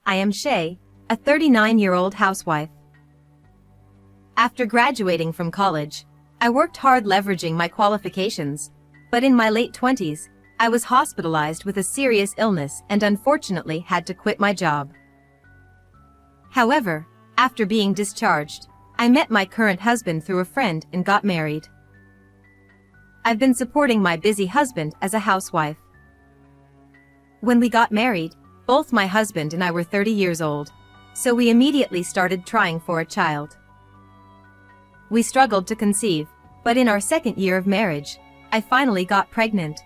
I am Shay, a 39-year-old housewife. After graduating from college, I worked hard leveraging my qualifications, but in my late 20s, I was hospitalized with a serious illness and unfortunately had to quit my job. However, after being discharged, I met my current husband through a friend and got married. I've been supporting my busy husband as a housewife. When we got married, both my husband and I were 30 years old, so we immediately started trying for a child. We struggled to conceive, but in our second year of marriage, I finally got pregnant.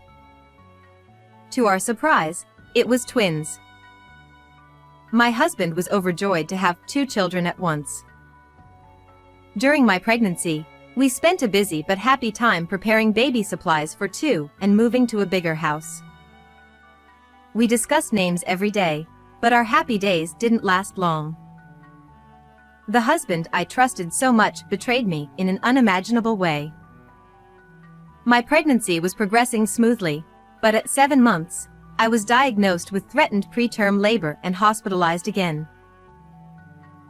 To our surprise, it was twins. My husband was overjoyed to have 2 children at once. During my pregnancy, we spent a busy but happy time preparing baby supplies for 2 and moving to a bigger house. We discussed names every day, but our happy days didn't last long. The husband I trusted so much betrayed me in an unimaginable way. My pregnancy was progressing smoothly, but at 7 months, I was diagnosed with threatened preterm labor and hospitalized again.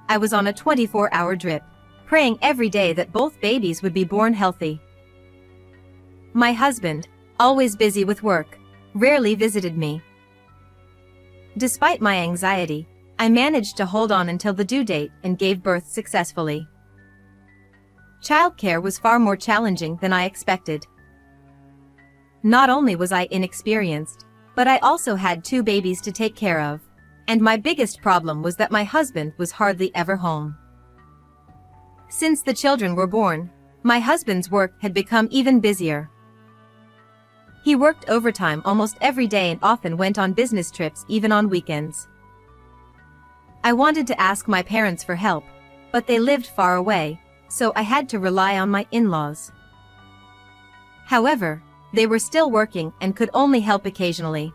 I was on a 24-hour drip, praying every day that both babies would be born healthy. My husband, always busy with work, rarely visited me. Despite my anxiety, I managed to hold on until the due date and gave birth successfully. Childcare was far more challenging than I expected. Not only was I inexperienced, but I also had 2 babies to take care of, and my biggest problem was that my husband was hardly ever home. Since the children were born, my husband's work had become even busier. He worked overtime almost every day and often went on business trips even on weekends. I wanted to ask my parents for help, but they lived far away, so I had to rely on my in-laws. However, they were still working and could only help occasionally.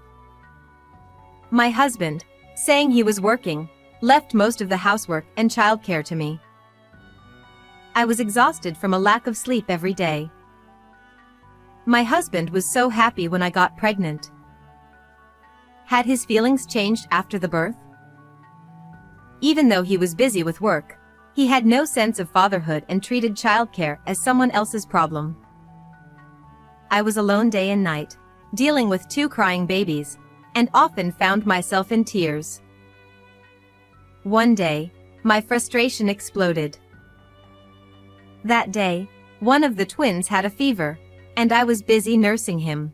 My husband, saying he was working, left most of the housework and childcare to me. I was exhausted from a lack of sleep every day. My husband was so happy when I got pregnant. Had his feelings changed after the birth? Even though he was busy with work, he had no sense of fatherhood and treated childcare as someone else's problem. I was alone day and night, dealing with 2 crying babies, and often found myself in tears. One day, my frustration exploded. That day, one of the twins had a fever, and I was busy nursing him.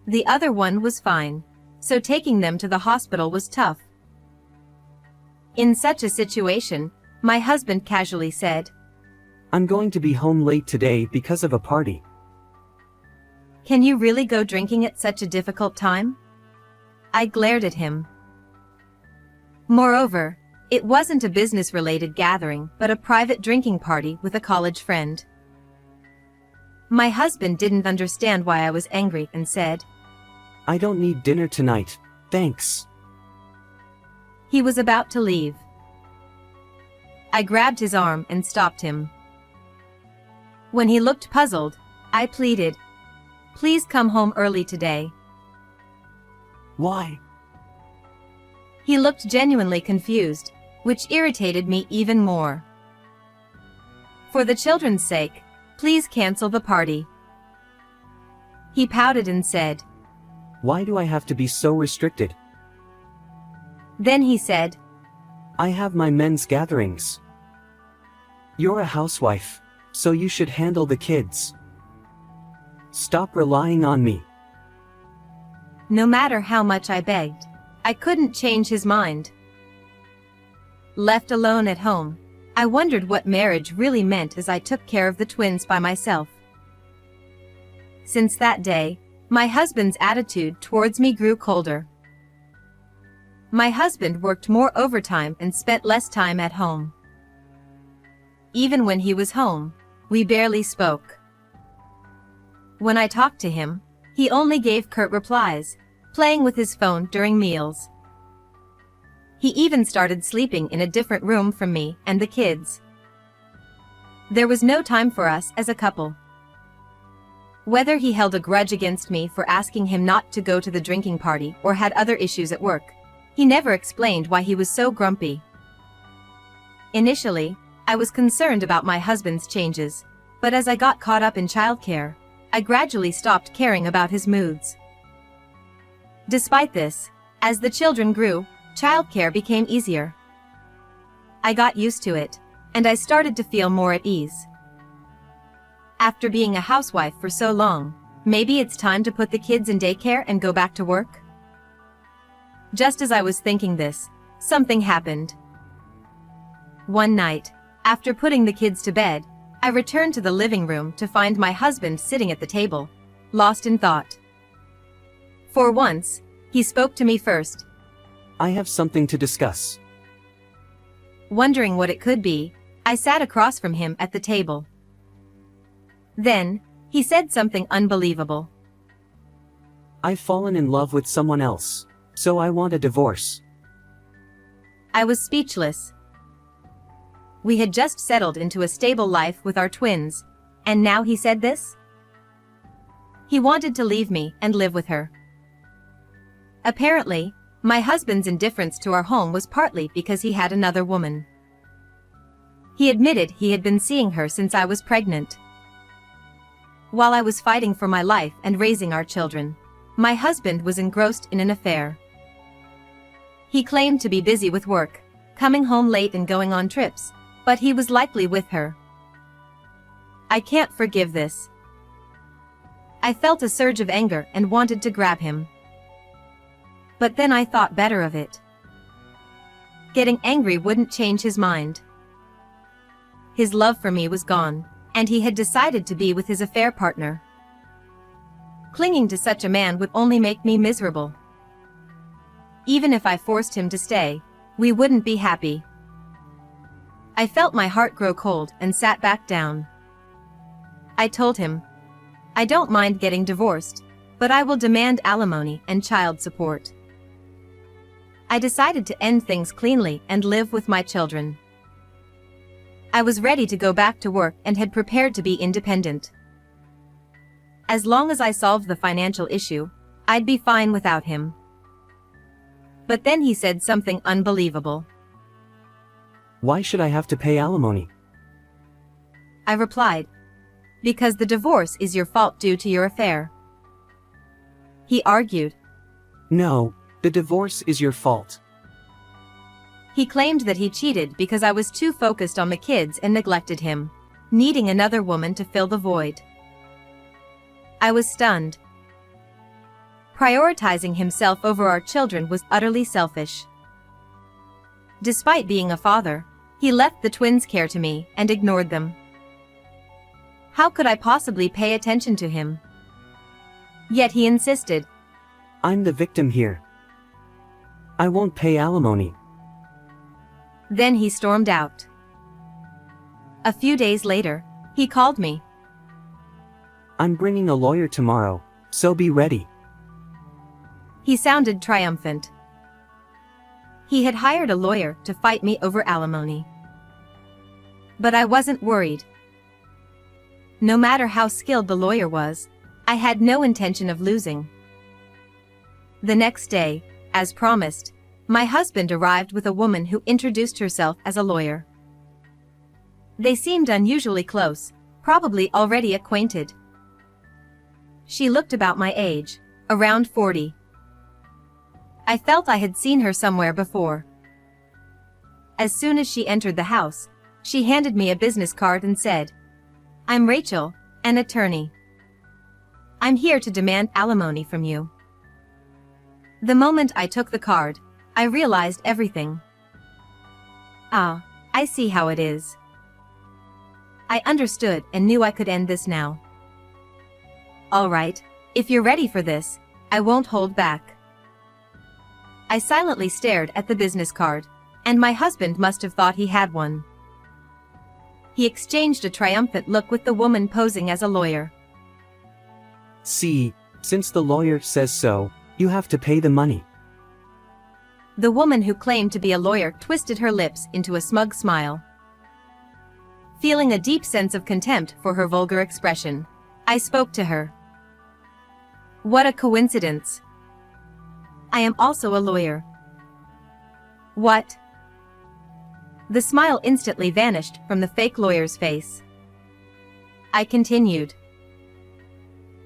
The other one was fine, so taking them to the hospital was tough. In such a situation, my husband casually said, "I'm going to be home late today because of a party." "Can you really go drinking at such a difficult time?" I glared at him. Moreover, it wasn't a business-related gathering but a private drinking party with a college friend. My husband didn't understand why I was angry and said, "I don't need dinner tonight, thanks." He was about to leave. I grabbed his arm and stopped him. When he looked puzzled, I pleaded, "Please come home early today." "Why?" He looked genuinely confused, which irritated me even more. "For the children's sake, please cancel the party." He pouted and said, "Why do I have to be so restricted? Then he said, I have my men's gatherings. You're a housewife, so you should handle the kids. Stop relying on me." No matter how much I begged, I couldn't change his mind. Left alone at home, I wondered what marriage really meant as I took care of the twins by myself. Since that day, my husband's attitude towards me grew colder. My husband worked more overtime and spent less time at home. Even when he was home, we barely spoke. When I talked to him, he only gave curt replies, playing with his phone during meals. He even started sleeping in a different room from me and the kids. There was no time for us as a couple. Whether he held a grudge against me for asking him not to go to the drinking party or had other issues at work, He never explained why he was so grumpy. Initially, I was concerned about my husband's changes, but as I got caught up in childcare, I gradually stopped caring about his moods. Despite this, as the children grew, childcare became easier. I got used to it, and I started to feel more at ease. After being a housewife for so long, maybe it's time to put the kids in daycare and go back to work? Just as I was thinking this, something happened. One night, after putting the kids to bed, I returned to the living room to find my husband sitting at the table, lost in thought. For once, he spoke to me first. I have something to discuss. Wondering what it could be, I sat across from him at the table. Then, he said something unbelievable. I've fallen in love with someone else, so I want a divorce. I was speechless. We had just settled into a stable life with our twins, and now he said this? He wanted to leave me and live with her. Apparently, my husband's indifference to our home was partly because he had another woman. He admitted he had been seeing her since I was pregnant. While I was fighting for my life and raising our children, my husband was engrossed in an affair. He claimed to be busy with work, coming home late and going on trips, but he was likely with her. I can't forgive this. I felt a surge of anger and wanted to grab him. But then I thought better of it. Getting angry wouldn't change his mind. His love for me was gone, and he had decided to be with his affair partner. Clinging to such a man would only make me miserable. Even if I forced him to stay, we wouldn't be happy. I felt my heart grow cold and sat back down. I told him, I don't mind getting divorced, but I will demand alimony and child support. I decided to end things cleanly and live with my children. I was ready to go back to work and had prepared to be independent. As long as I solved the financial issue, I'd be fine without him. But then he said something unbelievable. Why should I have to pay alimony? I replied, because the divorce is your fault due to your affair. He argued. No, the divorce is your fault. He claimed that he cheated because I was too focused on the kids and neglected him, needing another woman to fill the void. I was stunned. Prioritizing himself over our children was utterly selfish. Despite being a father, he left the twins' care to me and ignored them. How could I possibly pay attention to him? Yet he insisted. I'm the victim here. I won't pay alimony. Then he stormed out. A few days later, he called me. I'm bringing a lawyer tomorrow, so be ready. He sounded triumphant. He had hired a lawyer to fight me over alimony. But I wasn't worried. No matter how skilled the lawyer was, I had no intention of losing. The next day, as promised, my husband arrived with a woman who introduced herself as a lawyer. They seemed unusually close, probably already acquainted. She looked about my age, around 40. I felt I had seen her somewhere before. As soon as she entered the house, she handed me a business card and said, I'm Rachel, an attorney. I'm here to demand alimony from you. The moment I took the card, I realized everything. Ah, I see how it is. I understood and knew I could end this now. All right, if you're ready for this, I won't hold back. I silently stared at the business card, and my husband must have thought he had one. He exchanged a triumphant look with the woman posing as a lawyer. See, since the lawyer says so, you have to pay the money. The woman who claimed to be a lawyer twisted her lips into a smug smile. Feeling a deep sense of contempt for her vulgar expression, I spoke to her. What a coincidence. I am also a lawyer. What? The smile instantly vanished from the fake lawyer's face. I continued.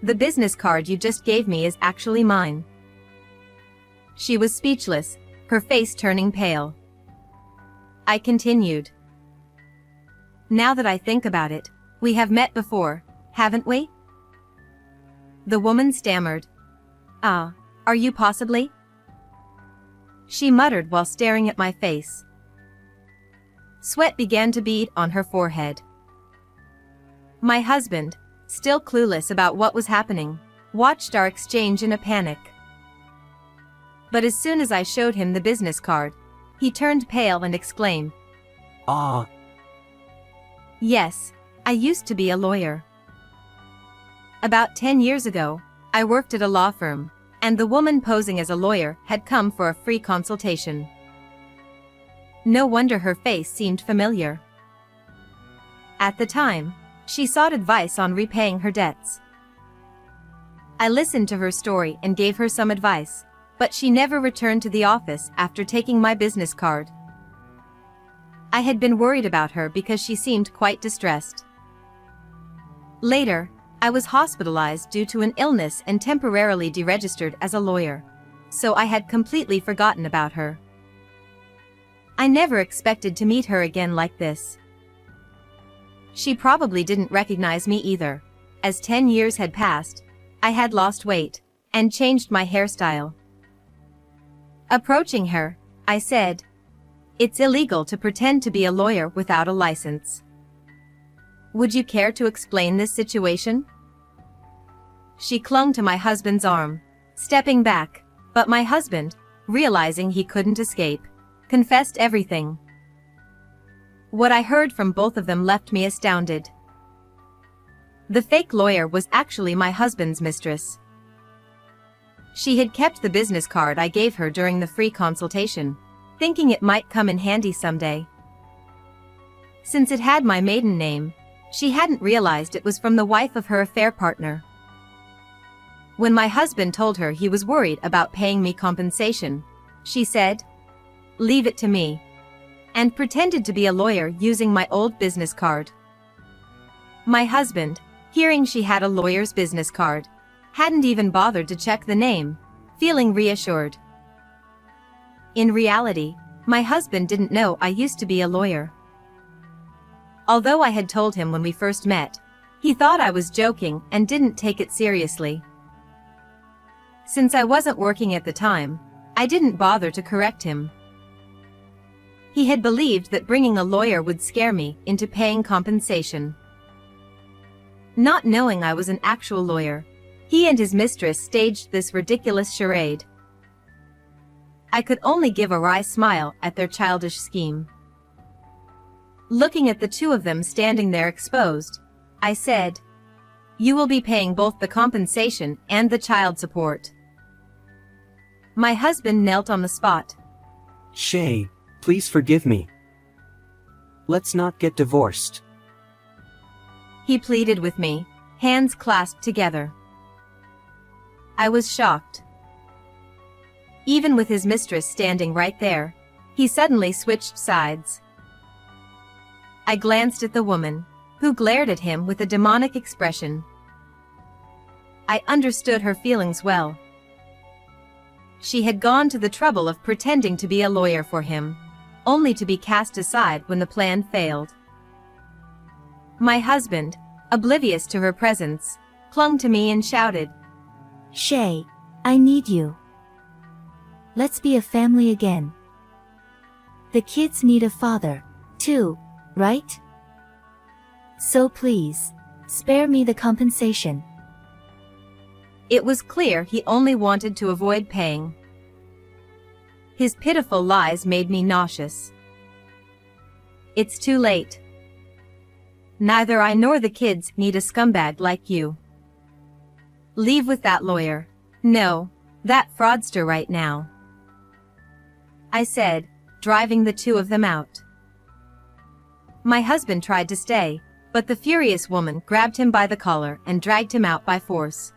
The business card you just gave me is actually mine. She was speechless, her face turning pale. I continued. Now that I think about it, we have met before, haven't we? The woman stammered. Ah, are you possibly? She muttered while staring at my face. Sweat began to bead on her forehead. My husband, still clueless about what was happening, watched our exchange in a panic. But as soon as I showed him the business card, he turned pale and exclaimed, Ah, Yes, I used to be a lawyer. About 10 years ago, I worked at a law firm, and the woman posing as a lawyer had come for a free consultation. No wonder her face seemed familiar. At the time, she sought advice on repaying her debts. I listened to her story and gave her some advice, but she never returned to the office after taking my business card. I had been worried about her because she seemed quite distressed. Later, I was hospitalized due to an illness and temporarily deregistered as a lawyer, so I had completely forgotten about her. I never expected to meet her again like this. She probably didn't recognize me either. As 10 years had passed, I had lost weight and changed my hairstyle. Approaching her, I said, "It's illegal to pretend to be a lawyer without a license. Would you care to explain this situation?" She clung to my husband's arm, stepping back, but my husband, realizing he couldn't escape, confessed everything. What I heard from both of them left me astounded. The fake lawyer was actually my husband's mistress. She had kept the business card I gave her during the free consultation, thinking it might come in handy someday. Since it had my maiden name, she hadn't realized it was from the wife of her affair partner. When my husband told her he was worried about paying me compensation, she said, "Leave it to me," and pretended to be a lawyer using my old business card. My husband, hearing she had a lawyer's business card, hadn't even bothered to check the name, feeling reassured. In reality, my husband didn't know I used to be a lawyer. Although I had told him when we first met, he thought I was joking and didn't take it seriously. Since I wasn't working at the time, I didn't bother to correct him. He had believed that bringing a lawyer would scare me into paying compensation. Not knowing I was an actual lawyer, he and his mistress staged this ridiculous charade. I could only give a wry smile at their childish scheme. Looking at the two of them standing there exposed, I said, "You will be paying both the compensation and the child support." My husband knelt on the spot. Shay, please forgive me. Let's not get divorced. He pleaded with me, hands clasped together. I was shocked. Even with his mistress standing right there, he suddenly switched sides. I glanced at the woman, who glared at him with a demonic expression. I understood her feelings well. She had gone to the trouble of pretending to be a lawyer for him, only to be cast aside when the plan failed. My husband, oblivious to her presence, clung to me and shouted, "Shay, I need you. Let's be a family again. The kids need a father, too, right? So please, spare me the compensation." It was clear he only wanted to avoid paying. His pitiful lies made me nauseous. It's too late. Neither I nor the kids need a scumbag like you. Leave with that lawyer. No, that fraudster right now, I said, driving the two of them out. My husband tried to stay, but the furious woman grabbed him by the collar and dragged him out by force.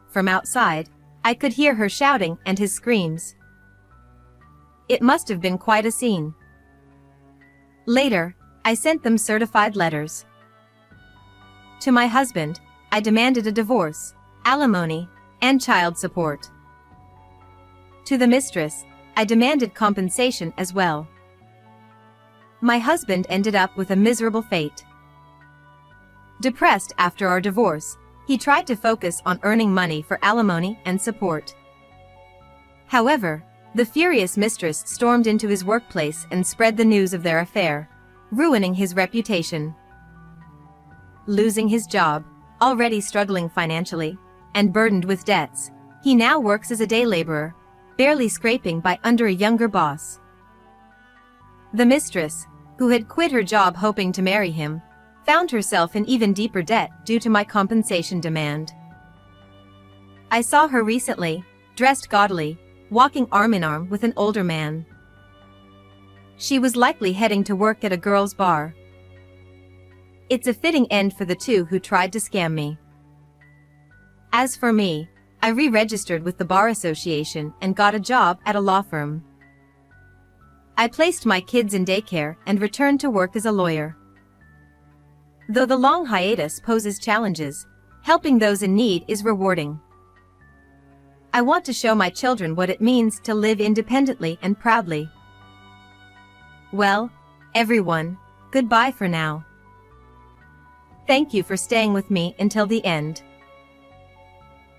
From outside, I could hear her shouting and his screams. It must have been quite a scene. Later, I sent them certified letters. To my husband, I demanded a divorce, alimony, and child support. To the mistress, I demanded compensation as well. My husband ended up with a miserable fate. Depressed after our divorce, he tried to focus on earning money for alimony and support. However, the furious mistress stormed into his workplace and spread the news of their affair, ruining his reputation. Losing his job, already struggling financially, and burdened with debts, he now works as a day laborer, barely scraping by under a younger boss. The mistress, who had quit her job hoping to marry him, found herself in even deeper debt due to my compensation demand. I saw her recently, dressed gaudily, walking arm in arm with an older man. She was likely heading to work at a girls' bar. It's a fitting end for the two who tried to scam me. As for me, I re-registered with the Bar Association and got a job at a law firm. I placed my kids in daycare and returned to work as a lawyer. Though the long hiatus poses challenges, helping those in need is rewarding. I want to show my children what it means to live independently and proudly. Well, everyone, goodbye for now. Thank you for staying with me until the end.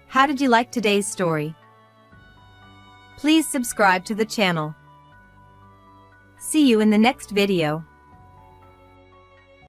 How did you like today's story? Please subscribe to the channel. See you in the next video.